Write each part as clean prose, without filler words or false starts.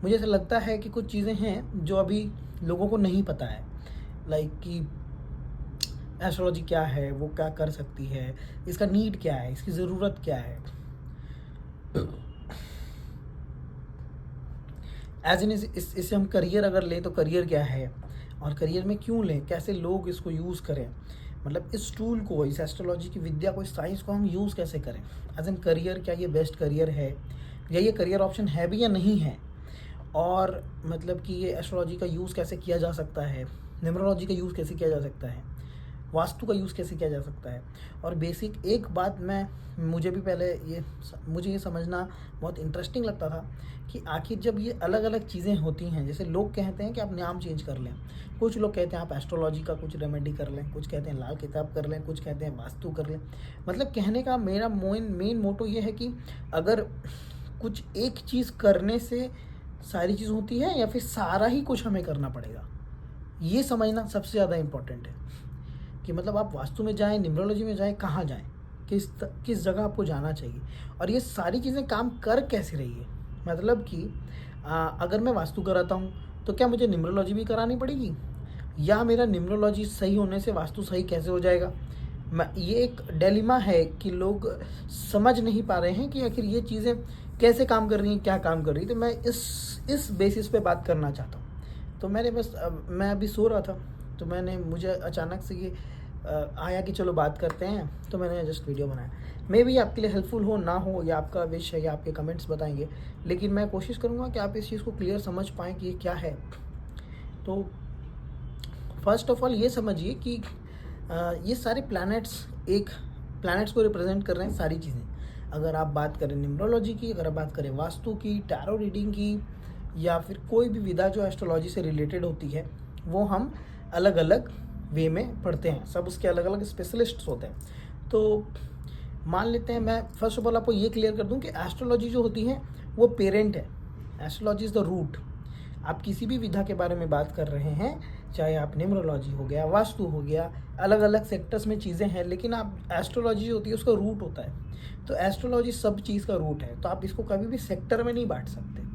मुझे ऐसा लगता है कि कुछ चीज़ें हैं जो अभी लोगों को नहीं पता है, लाइक कि एस्ट्रोलॉजी क्या है, वो क्या कर सकती है, इसका नीड क्या है, इसकी ज़रूरत क्या है। एज इन इससे हम करियर अगर लें तो करियर क्या है, और करियर में क्यों लें, कैसे लोग इसको यूज़ करें, मतलब इस टूल को, इस एस्ट्रोलॉजी की विद्या को, इस साइंस को हम यूज़ कैसे करें एज एन करियर। क्या ये बेस्ट करियर है, या ये करियर ऑप्शन है भी या नहीं है, और मतलब कि ये एस्ट्रोलॉजी का यूज़ कैसे किया जा सकता है, न्यूमरोलॉजी का यूज़ कैसे किया जा सकता है, वास्तु का यूज़ कैसे किया जा सकता है। और बेसिक एक बात मुझे भी पहले मुझे ये समझना बहुत इंटरेस्टिंग लगता था कि आखिर जब ये अलग अलग चीज़ें होती हैं, जैसे लोग कहते हैं कि आप नाम चेंज कर लें, कुछ लोग कहते हैं आप एस्ट्रोलॉजी का कुछ रेमेडी कर लें, कुछ कहते हैं लाल किताब कर लें, कुछ कहते हैं वास्तु कर लें। मतलब कहने का मेरा मेन मोटो ये है कि अगर कुछ एक चीज़ करने से सारी चीज़ होती है, या फिर सारा ही कुछ हमें करना पड़ेगा, ये समझना सबसे ज़्यादा इम्पोर्टेंट है। कि मतलब आप वास्तु में जाएं, न्यूमरोलॉजी में जाएं, कहाँ जाएं, किस जगह आपको जाना चाहिए, और ये सारी चीज़ें काम कर कैसे रही है। मतलब कि अगर मैं वास्तु कराता हूँ तो क्या मुझे न्यूमरोलॉजी भी करानी पड़ेगी, या मेरा न्यूमरोलॉजी सही होने से वास्तु सही कैसे हो जाएगा। ये एक डिलेमा है कि लोग समझ नहीं पा रहे हैं कि आखिर ये चीज़ें कैसे काम कर रही हैं, क्या काम कर रही है। तो मैं इस बेसिस पे बात करना चाहता हूँ। तो मैं अभी सो रहा था, तो मुझे अचानक से ये आया कि चलो बात करते हैं, तो मैंने जस्ट वीडियो बनाया। मे भी आपके लिए हेल्पफुल हो ना हो, या आपका विश है, या आपके कमेंट्स बताएंगे, लेकिन मैं कोशिश करूँगा कि आप इस चीज़ को क्लियर समझ पाएँ कि ये क्या है। तो फर्स्ट ऑफ ऑल ये समझिए कि ये सारे प्लैनेट्स को रिप्रेजेंट कर रहे हैं सारी चीज़ें। अगर आप बात करें न्यूमरोलॉजी की, अगर आप बात करें वास्तु की, टैरो रीडिंग की, या फिर कोई भी विधा जो एस्ट्रोलॉजी से रिलेटेड होती है, वो हम अलग अलग वे में पढ़ते हैं। सब उसके अलग अलग स्पेशलिस्ट्स होते हैं। तो मान लेते हैं, मैं फर्स्ट ऑफ ऑल आपको ये क्लियर कर दूं कि एस्ट्रोलॉजी जो होती है वो पेरेंट है, एस्ट्रोलॉजी इज़ द रूट। आप किसी भी विधा के बारे में बात कर रहे हैं, चाहे आप न्यूमरोलॉजी हो गया, वास्तु हो गया, अलग अलग सेक्टर्स में चीज़ें हैं, लेकिन आप एस्ट्रोलॉजी जो होती है उसका रूट होता है। तो एस्ट्रोलॉजी सब चीज़ का रूट है, तो आप इसको कभी भी सेक्टर में नहीं बांट सकते।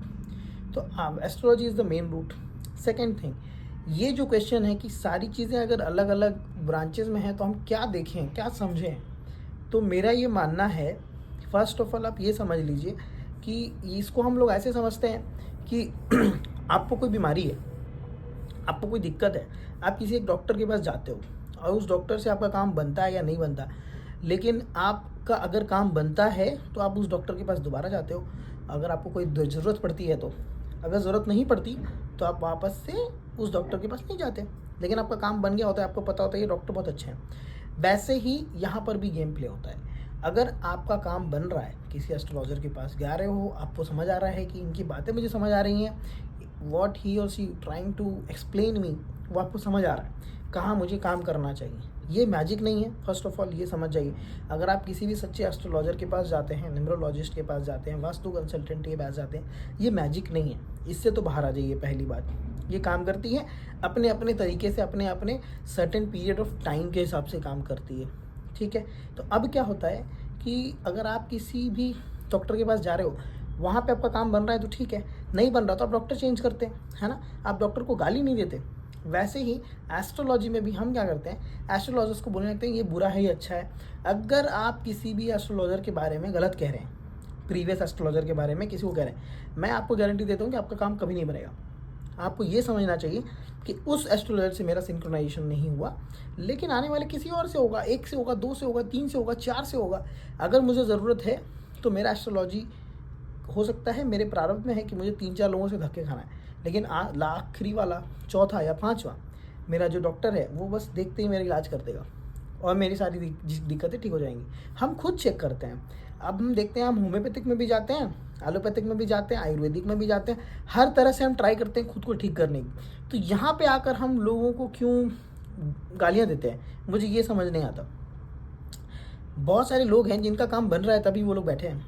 तो astrology is the main root. Second thing, ये जो क्वेश्चन है कि सारी चीज़ें अगर अलग अलग ब्रांचेज में हैं तो हम क्या देखें, क्या समझें, तो मेरा ये मानना है, फर्स्ट ऑफ ऑल आप ये समझ लीजिए कि इसको हम लोग ऐसे समझते हैं कि आपको कोई बीमारी है, आपको कोई दिक्कत है, आप किसी एक डॉक्टर के पास जाते हो, और उस डॉक्टर से आपका काम बनता है या नहीं बनता। लेकिन आपका अगर काम बनता है तो आप उस डॉक्टर के पास दोबारा जाते हो, अगर आपको कोई ज़रूरत पड़ती है तो। अगर ज़रूरत नहीं पड़ती तो आप वापस से उस डॉक्टर के पास नहीं जाते। लेकिन आपका काम बन गया होता है, आपको पता होता है ये डॉक्टर बहुत अच्छे हैं। वैसे ही यहाँ पर भी गेम प्ले होता है। अगर आपका काम बन रहा है, किसी एस्ट्रोलॉजर के पास जा रहे हो, आपको समझ आ रहा है कि इनकी बातें मुझे समझ आ रही हैं, वॉट ही और she trying to explain me, वो आपको समझ आ रहा है कहाँ मुझे काम करना चाहिए। ये मैजिक नहीं है, फर्स्ट ऑफ ऑल ये समझ जाइए। अगर आप किसी भी सच्चे एस्ट्रोलॉजर के पास जाते हैं, न्यूमरोलॉजिस्ट के पास जाते हैं, वास्तु कंसल्टेंट के पास जाते हैं, ये मैजिक नहीं है। इससे तो बाहर आ जाइए। पहली बात, ये काम करती है अपने अपने तरीके से, अपने अपने सर्टेन पीरियड ऑफ टाइम के हिसाब से काम करती है, ठीक है। तो अब क्या होता है कि अगर आप किसी भी डॉक्टर के पास जा रहे हो, वहाँ पे आपका काम बन रहा है तो ठीक है, नहीं बन रहा तो आप डॉक्टर चेंज करते हैं, है ना। आप डॉक्टर को गाली नहीं देते। वैसे ही एस्ट्रोलॉजी में भी हम क्या करते हैं, एस्ट्रोलॉजर्स को बोलने लगते हैं ये बुरा है, ये अच्छा है। अगर आप किसी भी एस्ट्रोलॉजर के बारे में गलत कह रहे हैं, प्रीवियस एस्ट्रोलॉजर के बारे में किसी को कह रहे हैं, मैं आपको गारंटी देता हूँ कि आपका काम कभी नहीं बनेगा। आपको ये समझना चाहिए कि उस एस्ट्रोलॉजर से मेरा सिंक्रोनाइजेशन नहीं हुआ, लेकिन आने वाले किसी और से होगा, 1 से होगा, 2 से होगा, 3 से होगा, 4 से होगा। अगर मुझे ज़रूरत है तो मेरा एस्ट्रोलॉजी हो सकता है मेरे प्रारंभ में है कि मुझे 3-4 लोगों से धक्के खाना है, लेकिन आखिरी वाला, चौथा या पाँचवा मेरा जो डॉक्टर है वो बस देखते ही मेरा इलाज कर देगा और मेरी सारी दिक्कतें ठीक हो जाएंगी। हम खुद चेक करते हैं। अब हम देखते हैं, हम होम्योपैथिक में भी जाते हैं, एलोपैथिक में भी जाते हैं, आयुर्वेदिक में भी जाते हैं, हर तरह से हम ट्राई करते हैं खुद को ठीक करने की। तो यहाँ पे आकर हम लोगों को क्यों गालियाँ देते हैं, मुझे ये समझ नहीं आता। बहुत सारे लोग हैं जिनका काम बन रहा है तभी वो लोग बैठे हैं,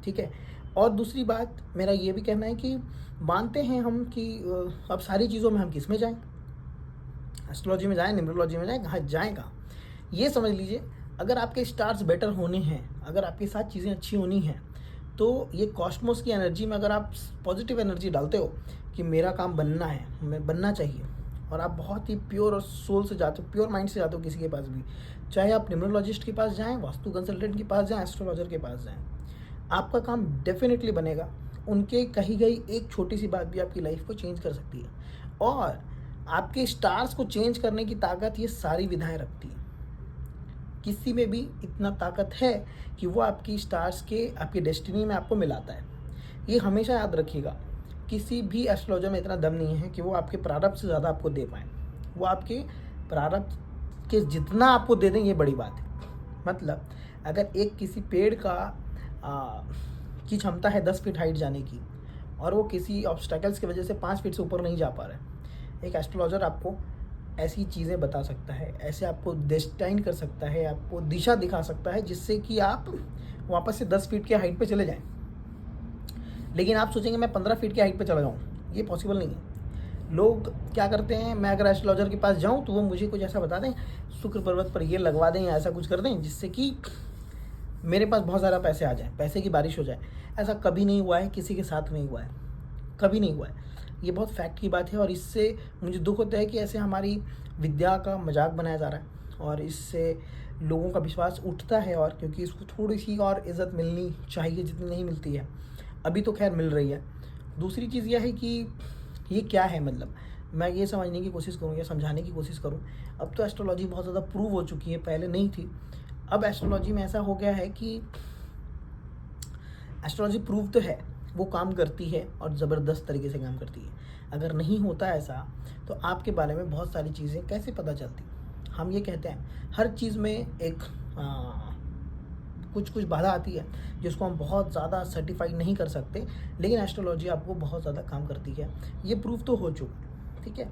ठीक है। और दूसरी बात, मेरा ये भी कहना है कि मानते हैं हम कि अब सारी चीज़ों में हम किस में जाएं, एस्ट्रोलॉजी में जाएं, न्यूमरोलॉजी में जाएं, कहाँ जाएं कहाँ। ये समझ लीजिए, अगर आपके स्टार्स बेटर होने हैं, अगर आपके साथ चीज़ें अच्छी होनी हैं, तो ये कॉस्मोस की एनर्जी में अगर आप पॉजिटिव एनर्जी डालते हो कि मेरा काम बनना है, मैं बनना चाहिए, और आप बहुत ही प्योर और सोल से जाते हो, प्योर माइंड से जाते हो किसी के पास भी, चाहे आप न्यूमरोलॉजिस्ट के पास जाएं, वास्तु कंसल्टेंट के पास जाएं, एस्ट्रोलॉजर के पास जाएं, आपका काम डेफिनेटली बनेगा। उनके कही गई एक छोटी सी बात भी आपकी लाइफ को चेंज कर सकती है, और आपके स्टार्स को चेंज करने की ताकत ये सारी विधाएं रखती हैं। किसी में भी इतना ताकत है कि वो आपकी स्टार्स के आपकी डेस्टिनी में आपको मिलाता है। ये हमेशा याद रखिएगा, किसी भी एस्ट्रोलॉजर में इतना दम नहीं है कि वो आपके प्रारब्ध से ज़्यादा आपको दे पाएँ। वो आपके प्रारब्ध के जितना आपको दे दें, ये बड़ी बात है। मतलब अगर एक किसी पेड़ का की क्षमता है 10 फीट हाइट जाने की, और वो किसी ऑब्स्टेकल्स की वजह से 5 फीट से ऊपर नहीं जा पा रहा है, एक एस्ट्रोलॉजर आपको ऐसी चीज़ें बता सकता है, ऐसे आपको डेस्टाइन कर सकता है, आपको दिशा दिखा सकता है, जिससे कि आप वापस से 10 फीट के हाइट पे चले जाएं। लेकिन आप सोचेंगे मैं 15 फीट की हाइट पे चला जाऊँ, ये पॉसिबल नहीं है। लोग क्या करते हैं, मैं अगर एस्ट्रोलॉजर के पास जाऊँ तो वो मुझे कुछ ऐसा बता दें, शुक्र पर्वत पर ये लगवा दें या ऐसा कुछ कर दें जिससे कि मेरे पास बहुत ज़्यादा पैसे आ जाए, पैसे की बारिश हो जाए। ऐसा कभी नहीं हुआ है, किसी के साथ नहीं हुआ है, कभी नहीं हुआ है। ये बहुत फैक्ट की बात है, और इससे मुझे दुख होता है कि ऐसे हमारी विद्या का मजाक बनाया जा रहा है, और इससे लोगों का विश्वास उठता है, और क्योंकि इसको थोड़ी सी और इज़्ज़त मिलनी चाहिए जितनी नहीं मिलती है, अभी तो खैर मिल रही है। दूसरी चीज़ यह है कि ये क्या है, मतलब मैं ये समझने की कोशिश करूँ या समझाने की कोशिश करूँ। अब तो एस्ट्रोलॉजी बहुत ज़्यादा प्रूव हो चुकी है, पहले नहीं थी। अब एस्ट्रोलॉजी में ऐसा हो गया है कि एस्ट्रोलॉजी प्रूव तो है, वो काम करती है और ज़बरदस्त तरीके से काम करती है। अगर नहीं होता ऐसा तो आपके बारे में बहुत सारी चीज़ें कैसे पता चलती। हम ये कहते हैं हर चीज़ में एक कुछ बाधा आती है जिसको हम बहुत ज़्यादा सर्टिफाई नहीं कर सकते, लेकिन एस्ट्रोलॉजी आपको बहुत ज़्यादा काम करती है। ये प्रूव तो हो चुका, ठीक है।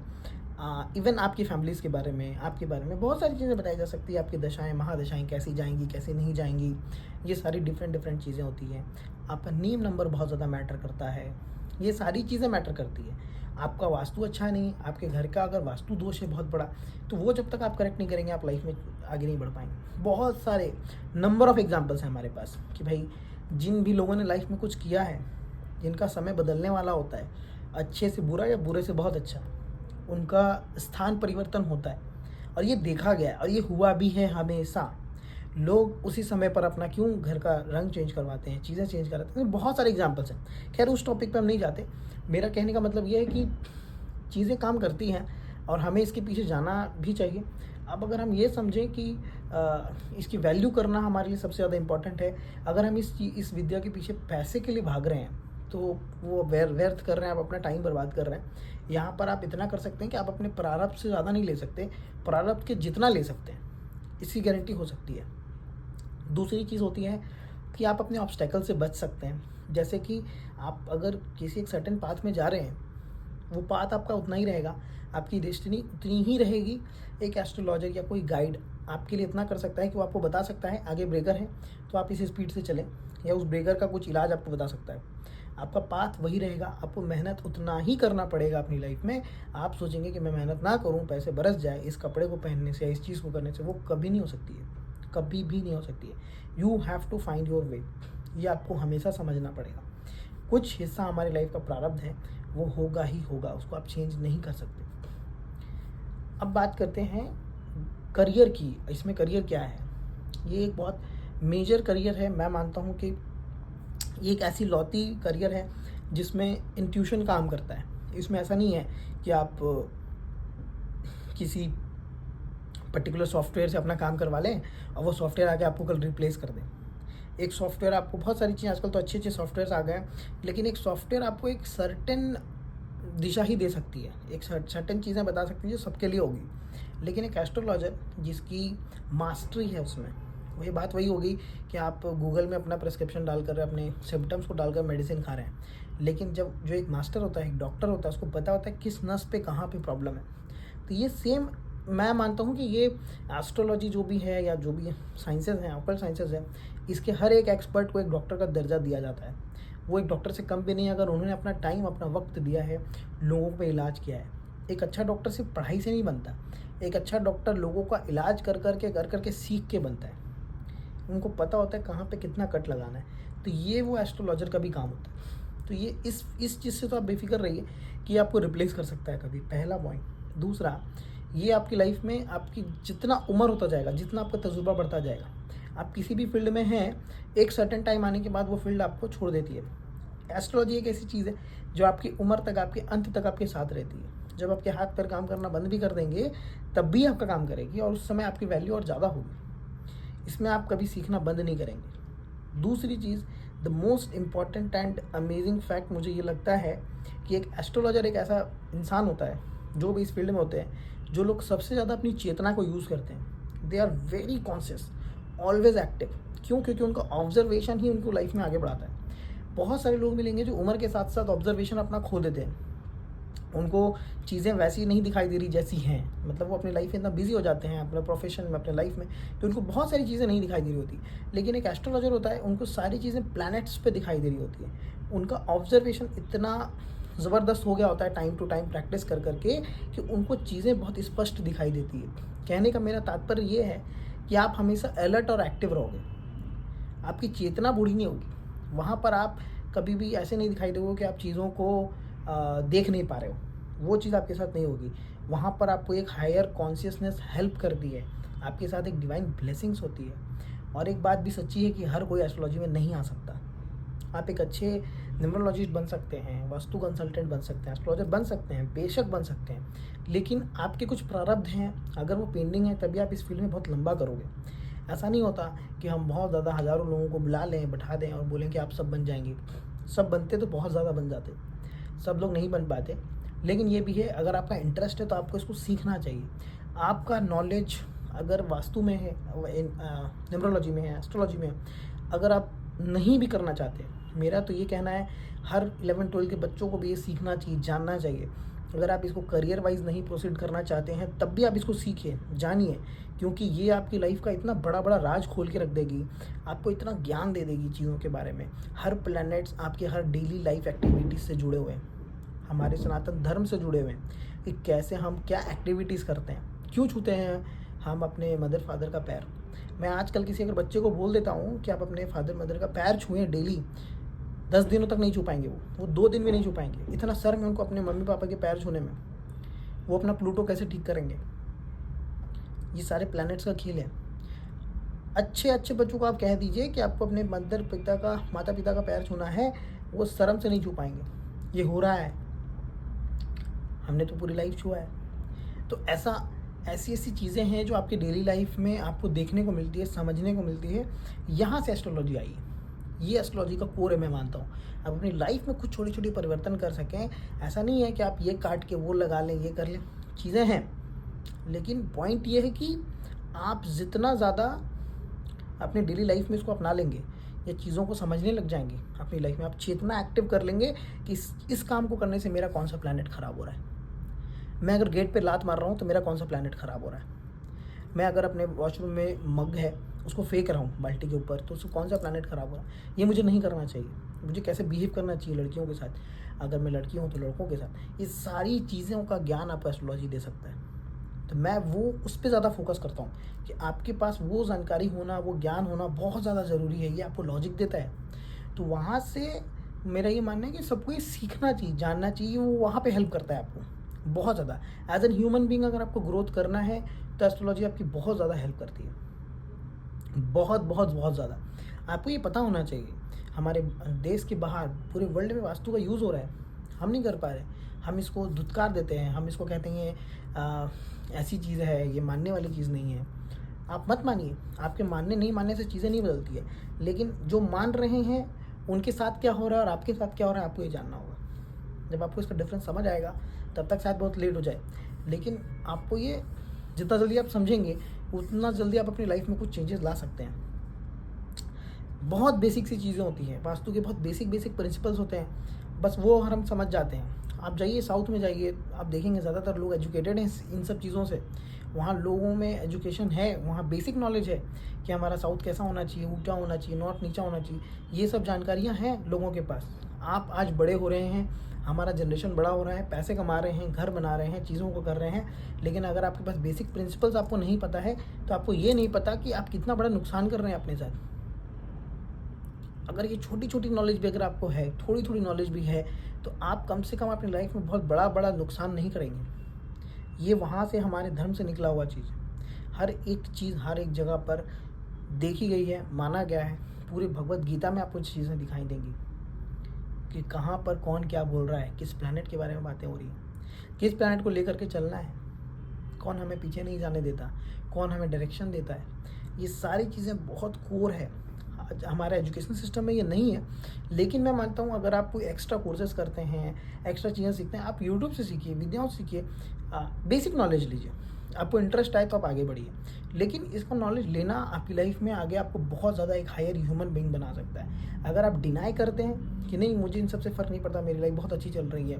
इवन आपकी फैमिलीज़ के बारे में, आपके बारे में बहुत सारी चीज़ें बताई जा सकती है। आपकी दशाएं महादशाएं कैसी जाएंगी, कैसी नहीं जाएंगी, ये सारी डिफरेंट चीज़ें होती हैं। आपका नेम नंबर बहुत ज़्यादा मैटर करता है, ये सारी चीज़ें मैटर करती है। आपका वास्तु अच्छा नहीं, आपके घर का अगर वास्तु दोष है बहुत बड़ा, तो वो जब तक आप करेक्ट नहीं करेंगे आप लाइफ में आगे नहीं बढ़ पाएंगे। बहुत सारे नंबर ऑफ़ एग्जांपल्स हैं हमारे पास कि भाई जिन भी लोगों ने लाइफ में कुछ किया है, जिनका समय बदलने वाला होता है, अच्छे से बुरा या बुरे से बहुत अच्छा, उनका स्थान परिवर्तन होता है, और ये देखा गया है और ये हुआ भी है हमेशा। लोग उसी समय पर अपना क्यों घर का रंग चेंज करवाते हैं, चीज़ें चेंज करवाते हैं, बहुत सारे एग्जांपल्स हैं। खैर उस टॉपिक पे हम नहीं जाते। मेरा कहने का मतलब ये है कि चीज़ें काम करती हैं और हमें इसके पीछे जाना भी चाहिए। अब अगर हम ये समझें कि इसकी वैल्यू करना हमारे लिए सबसे ज़्यादा इम्पॉर्टेंट है, अगर हम इस विद्या के पीछे पैसे के लिए भाग रहे हैं तो वो व्यर्थ कर रहे हैं, आप अपना टाइम बर्बाद कर रहे हैं। यहाँ पर आप इतना कर सकते हैं कि आप अपने प्रारब्ध से ज़्यादा नहीं ले सकते, प्रारब्ध के जितना ले सकते हैं, इसकी गारंटी हो सकती है। दूसरी चीज़ होती है कि आप अपने ऑब्स्टेकल से बच सकते हैं। जैसे कि आप अगर किसी एक सर्टेन पाथ में जा रहे हैं, वो पाथ आपका उतना ही रहेगा, आपकी डेस्टिनी उतनी ही रहेगी। एक एस्ट्रोलॉजर या कोई गाइड आपके लिए इतना कर सकता है कि वो आपको बता सकता है आगे ब्रेकर है तो आप इस स्पीड से चलें, या उस ब्रेकर का कुछ इलाज आपको बता सकता है। आपका पाथ वही रहेगा, आपको मेहनत उतना ही करना पड़ेगा अपनी लाइफ में। आप सोचेंगे कि मैं मेहनत ना करूं, पैसे बरस जाए इस कपड़े को पहनने से या इस चीज़ को करने से, वो कभी नहीं हो सकती है, कभी भी नहीं हो सकती है। You have to find your way, ये आपको हमेशा समझना पड़ेगा। कुछ हिस्सा हमारी लाइफ का प्रारब्ध है, वो होगा ही होगा, उसको आप चेंज नहीं कर सकते। अब बात करते हैं करियर की। इसमें करियर क्या है? ये एक बहुत मेजर करियर है। मैं मानता हूँ कि ये एक ऐसी लौती करियर है जिसमें इंट्यूशन काम करता है। इसमें ऐसा नहीं है कि आप किसी पर्टिकुलर सॉफ्टवेयर से अपना काम करवा लें और वो सॉफ्टवेयर आके आपको कल रिप्लेस कर दें। एक सॉफ्टवेयर आपको, बहुत सारी चीज़ें आजकल तो अच्छे अच्छे सॉफ्टवेयर आ गए हैं, लेकिन एक सॉफ्टवेयर आपको एक सर्टेन दिशा ही दे सकती है, एक सर्टेन चीज़ें बता सकती है जो सबके लिए होगी। लेकिन एक एस्ट्रोलॉजर जिसकी मास्टरी है उसमें, वही बात वही होगी कि आप गूगल में अपना प्रिस्क्रिप्शन डालकर अपने सिम्टम्स को डालकर मेडिसिन खा रहे हैं, लेकिन जब जो एक मास्टर होता है, एक डॉक्टर होता है, उसको पता होता है किस नस पे कहाँ पे प्रॉब्लम है। तो ये सेम मैं मानता हूँ कि ये एस्ट्रोलॉजी जो भी है या जो भी साइंसेज हैं, ऑकल्ट साइंसेज हैं, इसके हर एक एक्सपर्ट को एक डॉक्टर का दर्जा दिया जाता है। वो एक डॉक्टर से कम भी नहीं है अगर उन्होंने अपना टाइम, अपना वक्त दिया है, लोगों पे इलाज किया है। एक अच्छा डॉक्टर सिर्फ पढ़ाई से नहीं बनता, एक अच्छा डॉक्टर लोगों का इलाज कर कर के सीख के बनता है। उनको पता होता है कहाँ पे कितना कट लगाना है। तो ये वो एस्ट्रोलॉजर का भी काम होता है। तो ये इस चीज़ से तो आप बेफिक्र रहिए कि ये आपको रिप्लेस कर सकता है कभी, पहला पॉइंट। दूसरा, ये आपकी लाइफ में आपकी जितना उम्र होता जाएगा, जितना आपका तजुर्बा बढ़ता जाएगा, आप किसी भी फील्ड में हैं, एक सर्टेन टाइम आने के बाद वो फील्ड आपको छोड़ देती है। एस्ट्रोलॉजी एक ऐसी चीज़ है जो आपकी उम्र तक, आपके अंत तक आपके साथ रहती है। जब आपके हाथ पैर काम करना बंद भी कर देंगे तब भी आपका काम करेगी, और उस समय आपकी वैल्यू और ज़्यादा होगी। इसमें आप कभी सीखना बंद नहीं करेंगे। दूसरी चीज़, the most important and amazing fact मुझे ये लगता है कि एक एस्ट्रोलॉजर एक ऐसा इंसान होता है, जो भी इस फील्ड में होते हैं, जो लोग सबसे ज़्यादा अपनी चेतना को यूज़ करते हैं। They are very conscious, always active. क्यों? क्योंकि उनका ऑब्जर्वेशन ही उनको लाइफ में आगे बढ़ाता है। बहुत सारे लोग मिलेंगे जो उम्र के साथ साथ ऑब्जर्वेशन अपना खो देते हैं, उनको चीज़ें वैसी नहीं दिखाई दे रही जैसी हैं। मतलब वो अपनी लाइफ में इतना बिजी हो जाते हैं, अपने प्रोफेशन में, अपने लाइफ में, तो उनको बहुत सारी चीज़ें नहीं दिखाई दे रही होती। लेकिन एक एस्ट्रोलॉजर होता है, उनको सारी चीज़ें प्लैनेट्स पे दिखाई दे रही होती है। उनका ऑब्जर्वेशन इतना ज़बरदस्त हो गया होता है टाइम टू टाइम प्रैक्टिस कर करके, कि उनको चीज़ें बहुत स्पष्ट दिखाई देती है। कहने का मेरा तात्पर्य ये है कि आप हमेशा अलर्ट और एक्टिव रहोगे, आपकी चेतना बूढ़ी नहीं होगी। वहाँ पर आप कभी भी ऐसे नहीं दिखाई दोगे कि आप चीज़ों को देख नहीं पा रहे हो, वो चीज़ आपके साथ नहीं होगी। वहाँ पर आपको एक हायर कॉन्शियसनेस हेल्प करती है, आपके साथ एक डिवाइन ब्लेसिंग्स होती है। और एक बात भी सच्ची है कि हर कोई एस्ट्रोलॉजी में नहीं आ सकता। आप एक अच्छे न्यूमरोलॉजिस्ट बन सकते हैं, वास्तु कंसल्टेंट बन सकते हैं, एस्ट्रोलॉजर बन सकते हैं, बेशक बन सकते हैं, लेकिन आपके कुछ प्रारब्ध हैं, अगर वो पेंडिंग है तभी आप इस फील्ड में बहुत लंबा करोगे। ऐसा नहीं होता कि हम बहुत ज़्यादा हज़ारों लोगों को बुला लें, बैठा दें और बोलें कि आप सब बन जाएंगे। सब बनते तो बहुत ज़्यादा बन जाते, सब लोग नहीं बन पाते। लेकिन ये भी है, अगर आपका इंटरेस्ट है तो आपको इसको सीखना चाहिए। आपका नॉलेज अगर वास्तु में है, न्यूमरोलॉजी में है, एस्ट्रोलॉजी में है, अगर आप नहीं भी करना चाहते, मेरा तो ये कहना है हर 11-12 के बच्चों को भी ये सीखना चाहिए, जानना चाहिए। अगर आप इसको करियर वाइज नहीं प्रोसीड करना चाहते हैं तब भी आप इसको सीखिए, जानिए, क्योंकि ये आपकी लाइफ का इतना बड़ा बड़ा राज खोल के रख देगी, आपको इतना ज्ञान दे देगी चीज़ों के बारे में। हर प्लैनेट्स आपके हर डेली लाइफ एक्टिविटीज़ से जुड़े हुए हैं, हमारे सनातन धर्म से जुड़े हुए हैं कि कैसे हम क्या एक्टिविटीज़ करते हैं, क्यों छूते हैं हम अपने मदर फादर का पैर। मैं आजकल किसी अगर बच्चे को बोल देता हूँ कि आप अपने फादर मदर का पैर छुएं डेली, 10 दिनों तक नहीं छू पाएंगे, वो 2 दिन भी नहीं छू पाएंगे। इतना शर्म है उनको अपने मम्मी पापा के पैर छूने में। वो अपना प्लूटो कैसे ठीक करेंगे? ये सारे प्लैनेट्स का खेल है। अच्छे अच्छे बच्चों को आप कह दीजिए कि आपको अपने माता पिता का पैर छूना है, वो शर्म से नहीं छू पाएंगे। ये हो रहा है, हमने तो पूरी लाइफ छुआ है। तो ऐसी ऐसी चीज़ें हैं जो आपकी डेली लाइफ में आपको देखने को मिलती है, समझने को मिलती है। यहाँ से एस्ट्रोलॉजी आई है, ये एस्ट्रोलॉजी का कोर है, मैं मानता हूँ। आप अपनी लाइफ में कुछ छोटी छोटी परिवर्तन कर सकें। ऐसा नहीं है कि आप ये काट के वो लगा लें, ये कर लें, चीज़ें हैं, लेकिन पॉइंट ये है कि आप जितना ज़्यादा अपनी डेली लाइफ में इसको अपना लेंगे या चीज़ों को समझने लग जाएंगे अपनी लाइफ में, आप चेतना एक्टिव कर लेंगे कि इस काम को करने से मेरा कौन सा प्लैनेट ख़राब हो रहा है। मैं अगर गेट पे लात मार रहा हूँ तो मेरा कौन सा प्लैनेट ख़राब हो रहा है। मैं अगर अपने वॉशरूम में मग है उसको फेंक रहा हूँ बाल्टी के ऊपर, तो उसको कौन सा प्लैनेट ख़राब हो रहा है। ये मुझे नहीं करना चाहिए। मुझे कैसे बिहेव करना चाहिए लड़कियों के साथ, अगर मैं लड़की हूँ तो लड़कों के साथ, ये सारी चीज़ों का ज्ञान आपको एस्ट्रोलॉजी दे सकता है। तो मैं वो उस पर ज़्यादा फोकस करता हूँ कि आपके पास वो जानकारी होना, वो ज्ञान होना बहुत ज़्यादा ज़रूरी है। ये आपको लॉजिक देता है। तो वहाँ से मेरा ये मानना है कि सबको ये सीखना चाहिए, जानना चाहिए। वो वहाँ पे हेल्प करता है आपको बहुत ज़्यादा। एज एन ह्यूमन बीइंग अगर आपको ग्रोथ करना है तो एस्ट्रोलॉजी आपकी बहुत ज़्यादा हेल्प करती है, बहुत बहुत बहुत ज़्यादा। आपको ये पता होना चाहिए, हमारे देश के बाहर पूरे वर्ल्ड में वास्तु का यूज़ हो रहा है, हम नहीं कर पा रहे। हम इसको धुतकार देते हैं, हम इसको कहते हैं ऐसी चीज़ है, ये मानने वाली चीज़ नहीं है। आप मत मानिए, आपके मानने नहीं मानने से चीज़ें नहीं बदलती है, लेकिन जो मान रहे हैं उनके साथ क्या हो रहा है और आपके साथ क्या हो रहा है आपको ये जानना होगा। जब आपको इसका डिफरेंस समझ आएगा तब तक शायद बहुत लेट हो जाए, लेकिन आपको ये जितना जल्दी आप समझेंगे उतना जल्दी आप अपनी लाइफ में कुछ चेंजेस ला सकते हैं। बहुत बेसिक सी चीज़ें होती हैं, वास्तु के बहुत बेसिक प्रिंसिपल्स होते हैं, बस वो हम समझ जाते हैं। आप जाइए साउथ में जाइए, आप देखेंगे ज़्यादातर लोग एजुकेटेड हैं इन सब चीज़ों से। वहाँ लोगों में एजुकेशन है, वहाँ बेसिक नॉलेज है कि हमारा साउथ कैसा होना चाहिए, ऊँचा होना चाहिए, नॉर्थ नीचा होना चाहिए। ये सब जानकारियाँ हैं लोगों के पास। आप आज बड़े हो रहे हैं, हमारा जनरेशन बड़ा हो रहा है, पैसे कमा रहे हैं, घर बना रहे हैं, चीज़ों को कर रहे हैं, लेकिन अगर आपके पास बेसिक प्रिंसिपल्स आपको नहीं पता है तो आपको ये नहीं पता कि आप कितना बड़ा नुकसान कर रहे हैं अपने साथ। अगर ये छोटी छोटी नॉलेज भी अगर आपको है, थोड़ी थोड़ी नॉलेज भी है, तो आप कम से कम अपनी लाइफ में बहुत बड़ा बड़ा नुकसान नहीं करेंगे। ये वहाँ से हमारे धर्म से निकला हुआ चीज़ है। हर एक चीज़ हर एक जगह पर देखी गई है, माना गया है। पूरी भगवत गीता में आपको चीज़ें दिखाई देंगी कि कहाँ पर कौन क्या बोल रहा है, किस प्लैनेट के बारे में बातें हो रही हैं, किस प्लैनेट को लेकर के चलना है, कौन हमें पीछे नहीं जाने देता, कौन हमें डायरेक्शन देता है। ये सारी चीज़ें बहुत कोर है। आज हमारे एजुकेशन सिस्टम में ये नहीं है, लेकिन मैं मानता हूँ अगर आप कोई एक्स्ट्रा कोर्सेज करते हैं, एक्स्ट्रा चीज़ें सीखते हैं, आप यूट्यूब से सीखिए, विद्याओं से सीखिए, बेसिक नॉलेज लीजिए। आपको इंटरेस्ट आए तो आप आगे बढ़िए, लेकिन इसका नॉलेज लेना आपकी लाइफ में आगे आपको बहुत ज़्यादा एक हायर ह्यूमन बीइंग बना सकता है। अगर आप डिनाई करते हैं कि नहीं मुझे इन सबसे फ़र्क नहीं पड़ता, मेरी लाइफ बहुत अच्छी चल रही है,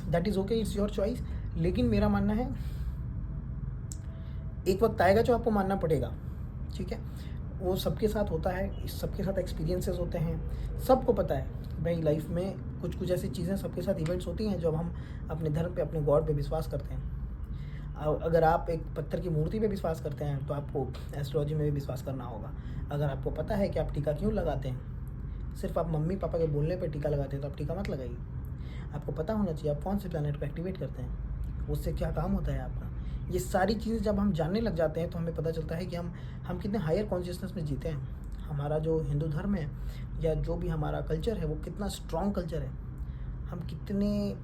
that is okay, it's your choice. लेकिन मेरा मानना है एक वक्त आएगा जो आपको मानना पड़ेगा, ठीक है। वो सबके साथ होता है, सबके साथ एक्सपीरियंसेस होते हैं, सबको पता है भाई लाइफ में कुछ कुछ ऐसी चीज़ें सबके साथ इवेंट्स होती हैं जब हम अपने धर्म पे, अपने गॉड पे विश्वास करते हैं। अगर आप एक पत्थर की मूर्ति पे विश्वास करते हैं तो आपको एस्ट्रोलॉजी में भी विश्वास करना होगा। अगर आपको पता है कि आप टीका क्यों लगाते हैं, सिर्फ आप मम्मी पापा के बोलने पे टीका लगाते हैं तो आप टीका मत लगाइए। आपको पता होना चाहिए आप कौन से प्लैनेट को एक्टिवेट करते हैं, उससे क्या काम होता है आपका। ये सारी चीज़ें जब हम जानने लग जाते हैं तो हमें पता चलता है कि हम कितने हायर कॉन्शियसनेस में जीते हैं। हमारा जो हिंदू धर्म है या जो भी हमारा कल्चर है वो कितना स्ट्रॉन्ग कल्चर है। हम कितने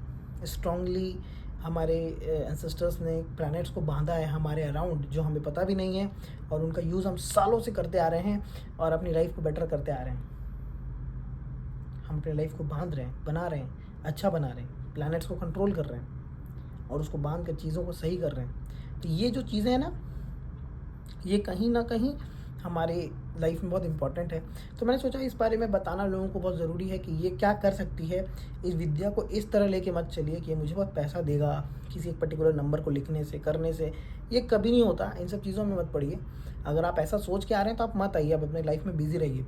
स्ट्रांगली हमारे एंसेस्टर्स ने प्लैनेट्स को बांधा है हमारे अराउंड, जो हमें पता भी नहीं है, और उनका यूज़ हम सालों से करते आ रहे हैं और अपनी लाइफ को बेटर करते आ रहे हैं। हम अपनी लाइफ को बांध रहे हैं, बना रहे हैं, अच्छा बना रहे हैं, प्लैनेट्स को कंट्रोल कर रहे हैं और उसको बांध कर चीज़ों को सही कर रहे हैं। तो ये जो चीज़ें हैं ना, ये कहीं ना कहीं हमारे लाइफ में बहुत इंपॉर्टेंट है। तो मैंने सोचा इस बारे में बताना लोगों को बहुत ज़रूरी है कि ये क्या कर सकती है। इस विद्या को इस तरह लेके मत चलिए कि ये मुझे बहुत पैसा देगा, किसी एक पर्टिकुलर नंबर को लिखने से, करने से। ये कभी नहीं होता, इन सब चीज़ों में मत पड़िए। अगर आप ऐसा सोच के आ रहे हैं तो आप मत आइए, आप अपनी लाइफ में बिजी रहिए।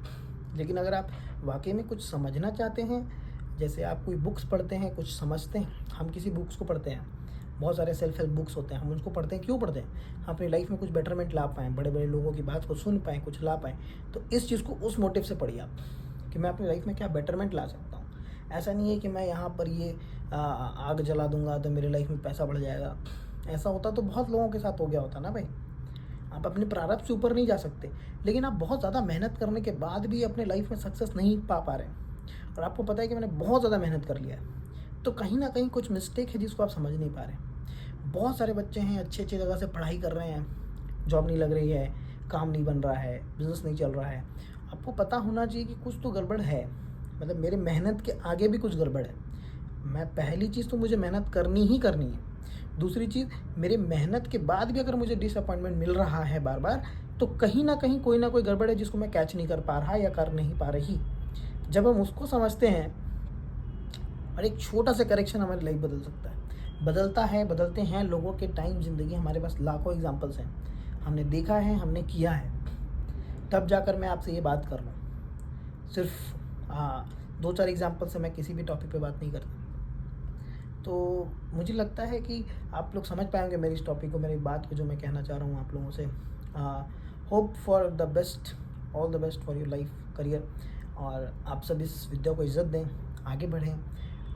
लेकिन अगर आप वाकई में कुछ समझना चाहते हैं, जैसे आप कोई बुक्स पढ़ते हैं, कुछ समझते हैं, हम किसी बुक्स को पढ़ते हैं, बहुत सारे सेल्फ हेल्प बुक्स होते हैं, हम उसको पढ़ते हैं, क्यों पढ़ते हैं? हम अपनी लाइफ में कुछ बेटरमेंट ला पाएँ, बड़े बड़े लोगों की बात को सुन पाएँ, कुछ ला पाएँ। तो इस चीज़ को उस मोटिव से पढ़िए आप कि मैं अपनी लाइफ में क्या बेटरमेंट ला सकता हूँ। ऐसा नहीं है कि मैं यहाँ पर ये आग जला दूंगा तो मेरी लाइफ में पैसा बढ़ जाएगा। ऐसा होता तो बहुत लोगों के साथ हो गया होता ना भाई। आप अपने प्रारब्ध से ऊपर नहीं जा सकते, लेकिन आप बहुत ज़्यादा मेहनत करने के बाद भी अपने लाइफ में सक्सेस नहीं पा रहे हैं और आपको पता है कि मैंने बहुत ज़्यादा मेहनत कर लिया है, तो कहीं ना कहीं कुछ मिस्टेक है जिसको आप समझ नहीं पा रहे हैं। बहुत सारे बच्चे हैं अच्छे अच्छे जगह से पढ़ाई कर रहे हैं, जॉब नहीं लग रही है, काम नहीं बन रहा है, बिज़नेस नहीं चल रहा है। आपको पता होना चाहिए कि कुछ तो गड़बड़ है, मतलब मेरे मेहनत के आगे भी कुछ गड़बड़ है। मैं पहली चीज़ तो मुझे मेहनत करनी ही करनी है। दूसरी चीज़, मेरे मेहनत के बाद भी अगर मुझे डिसअपॉइंटमेंट मिल रहा है बार बार, तो कहीं ना कहीं कोई ना कोई गड़बड़ है जिसको मैं कैच नहीं कर पा रहा या कर नहीं पा रही। जब हम उसको समझते हैं और एक छोटा सा करेक्शन हमारी लाइफ बदल सकता है, बदलते हैं लोगों के टाइम ज़िंदगी। हमारे पास लाखों एग्जांपल्स हैं, हमने देखा है, हमने किया है, तब जाकर मैं आपसे ये बात कर रहा हूँ। सिर्फ 2-4 एग्जांपल से मैं किसी भी टॉपिक पे बात नहीं करता। तो मुझे लगता है कि आप लोग समझ पाएंगे मेरी इस टॉपिक को, मेरी बात को, जो मैं कहना चाह रहा हूँ आप लोगों से। Hope for the best, all the best for your life, career. और आप सब इस विद्या को इज़्ज़त दें, आगे बढ़ें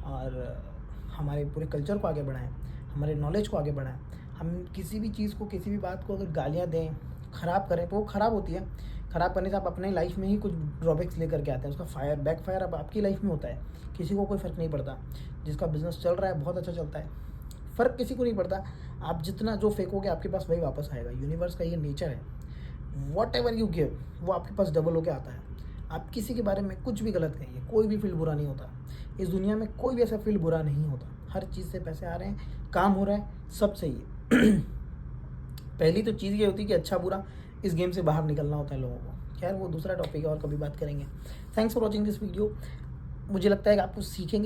और हमारे पूरे कल्चर को आगे बढ़ाएं, हमारे नॉलेज को आगे बढ़ाएं। हम किसी भी चीज़ को, किसी भी बात को अगर गालियाँ दें, ख़राब करें, तो वो ख़राब होती है। ख़राब करने से आप अपने लाइफ में ही कुछ ड्रॉबैक्स लेकर के आते हैं, उसका बैकफायर अब आपकी लाइफ में होता है। किसी को कोई फ़र्क नहीं पड़ता, जिसका बिज़नेस चल रहा है बहुत अच्छा चलता है, फ़र्क किसी को नहीं पड़ता। आप जितना जो फेंकोगे आपके पास वही वापस आएगा। यूनिवर्स का ये नेचर है, वॉट एवर यू गिव वो आपके पास डबल होके आता है। आप किसी के बारे में कुछ भी गलत कहिए, कोई भी फील्ड बुरा नहीं होता। इस दुनिया में कोई भी ऐसा फील्ड बुरा नहीं होता। हर चीज़ से पैसे आ रहे हैं, काम हो रहा है, सब सही है। पहली तो चीज़ ये होती है कि अच्छा बुरा इस गेम से बाहर निकलना होता है लोगों को। खैर वो दूसरा टॉपिक है और कभी बात करेंगे। Thanks for watching this video. मुझे लगता है कि आप कुछ सीखेंगे।